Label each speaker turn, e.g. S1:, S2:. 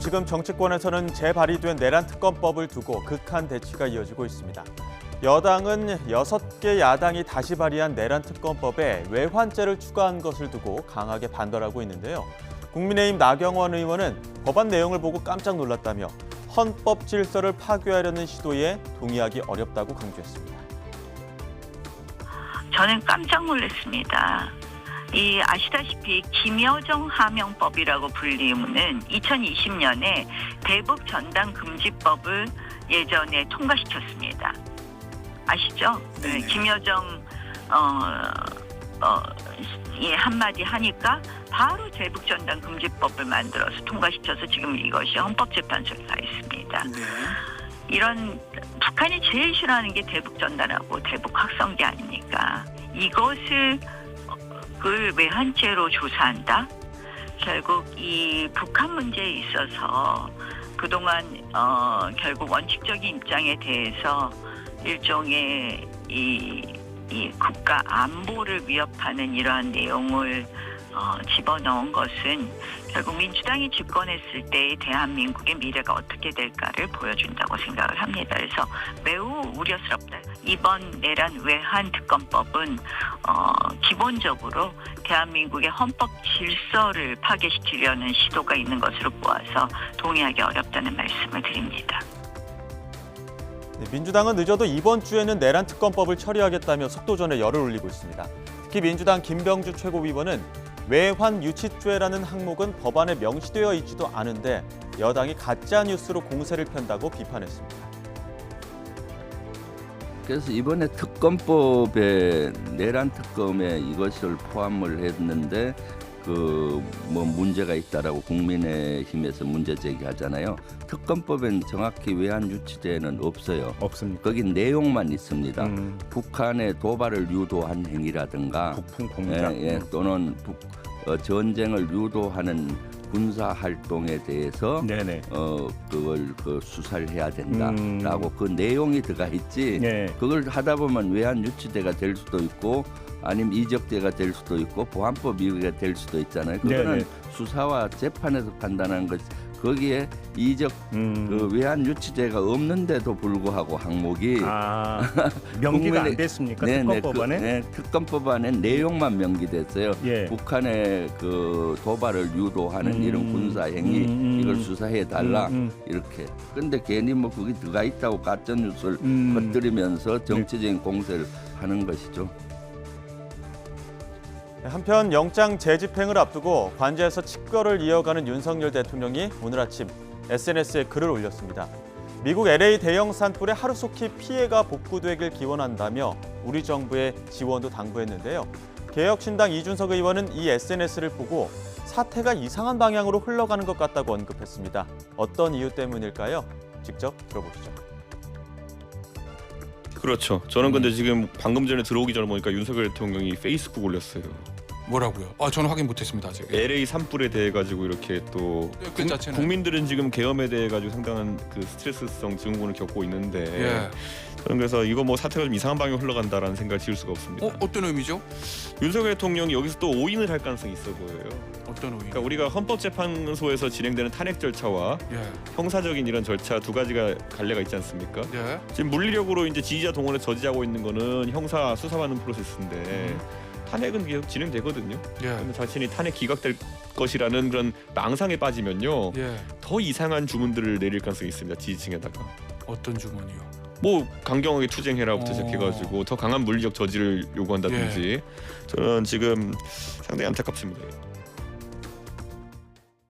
S1: 지금 정치권에서는 재발의된 내란 특검법을 두고 극한 대치가 이어지고 있습니다. 여당은 6개 야당이 다시 발의한 내란 특검법에 외환죄를 추가한 것을 두고 강하게 반발하고 있는데요. 국민의힘 나경원 의원은 법안 내용을 보고 깜짝 놀랐다며 헌법 질서를 파괴하려는 시도에 동의하기 어렵다고 강조했습니다.
S2: 저는 깜짝 놀랐습니다. 아시다시피 김여정 하명법이라고 불리우는 2020년에 대북 전단 금지법을 예전에 통과시켰습니다. 아시죠? 네. 김여정 한마디 하니까 바로 대북 전단 금지법을 만들어서 통과시켜서 지금 이것이 헌법재판소에 가 있습니다.
S3: 네.
S2: 이런 북한이 제일 싫어하는 게 대북 전단하고 대북 확성기 아닙니까? 이것을 외환죄로 조사한다. 결국 이 북한 문제에 있어서 그동안 결국 원칙적인 입장에 대해서 일종의 이 국가 안보를 위협하는 이러한 내용을 집어넣은 것은 결국 민주당이 집권했을 때의 대한민국의 미래가 어떻게 될까를 보여준다고 생각을 합니다. 그래서 매우 우려스럽다. 이번 내란 외환 특검법은 기본적으로 대한민국의 헌법 질서를 파괴시키려는 시도가 있는 것으로 보아서 동의하기 어렵다는 말씀을 드립니다.
S1: 민주당은 늦어도 이번 주에는 내란 특검법을 처리하겠다며 속도전에 열을 올리고 있습니다. 특히 민주당 김병주 최고위원은 외환 유치죄라는 항목은 법안에 명시되어 있지도 않은데 여당이 가짜 뉴스로 공세를 편다고 비판했습니다.
S4: 그래서 이번에 특검법에 내란 특검에 이것을 포함을 했는데 문제가 있다라고 국민의힘에서 문제 제기하잖아요. 특검법엔 정확히 외환 유치죄는 없어요.
S1: 없습니까?
S4: 거기 내용만 있습니다. 북한의 도발을 유도한 행위라든가
S1: 북풍 공작
S4: 또는 전쟁을 유도하는 군사 활동에 대해서 그걸 수사를 해야 된다라고 그 내용이 들어가 있지. 그걸 하다 보면 외환 유치죄가 될 수도 있고 아니면 이적죄가 될 수도 있고 보안법 위반이 될 수도 있잖아요. 그거는 수사와 재판에서 판단하는 것. 거기에 이적 외환 유치죄가 없는데도 불구하고 항목이
S5: 명기가 안 됐습니까? 특검법안에?
S4: 특검법안에 내용만 명기됐어요. 북한의 도발을 유도하는 이런 군사 행위 이걸 수사해 달라 이렇게. 근데 괜히 그게 들어가 있다고 가짜 뉴스를 퍼뜨리면서 정치적인 공세를 하는 것이죠.
S1: 한편 영장 재집행을 앞두고 관저에서 칩거를 이어가는 윤석열 대통령이 오늘 아침 SNS에 글을 올렸습니다. 미국 LA 대형 산불에 하루속히 피해가 복구되길 기원한다며 우리 정부의 지원도 당부했는데요. 개혁신당 이준석 의원은 이 SNS를 보고 사태가 이상한 방향으로 흘러가는 것 같다고 언급했습니다. 어떤 이유 때문일까요? 직접 들어보시죠.
S6: 그렇죠. 저는 근데 지금 방금 전에 들어오기 전에 보니까 윤석열 대통령이 페이스북 올렸어요.
S3: 뭐라고요? 저는 확인 못했습니다 아직.
S6: LA 산불에 대해 가지고 이렇게 또
S3: 그 자체는...
S6: 국민들은 지금 계엄에 대해 가지고 상당한 스트레스성 증후군을 겪고 있는데 저는 그래서 이거 사태가 좀 이상한 방향으로 흘러간다라는 생각을 지울 수가 없습니다.
S3: 어떤 의미죠?
S6: 윤석열 대통령이 여기서 또 오인을 할 가능성이 있어 보여요.
S3: 어떤 오인?
S6: 그러니까 우리가 헌법재판소에서 진행되는 탄핵 절차와 형사적인 이런 절차 두 가지가 갈래가 있지 않습니까? 지금 물리력으로 이제 지지자 동원에 저지하고 있는 거는 형사 수사받는 프로세스인데 탄핵은 계속 진행되거든요. 그러면 자신이 탄핵 기각될 것이라는 그런 망상에 빠지면요, 더 이상한 주문들을 내릴 가능성이 있습니다. 지지층에다가.
S3: 어떤 주문이요?
S6: 강경하게 투쟁해라부터 시작해가지고 더 강한 물리적 저지를 요구한다든지. 저는 지금 상당히 안타깝습니다.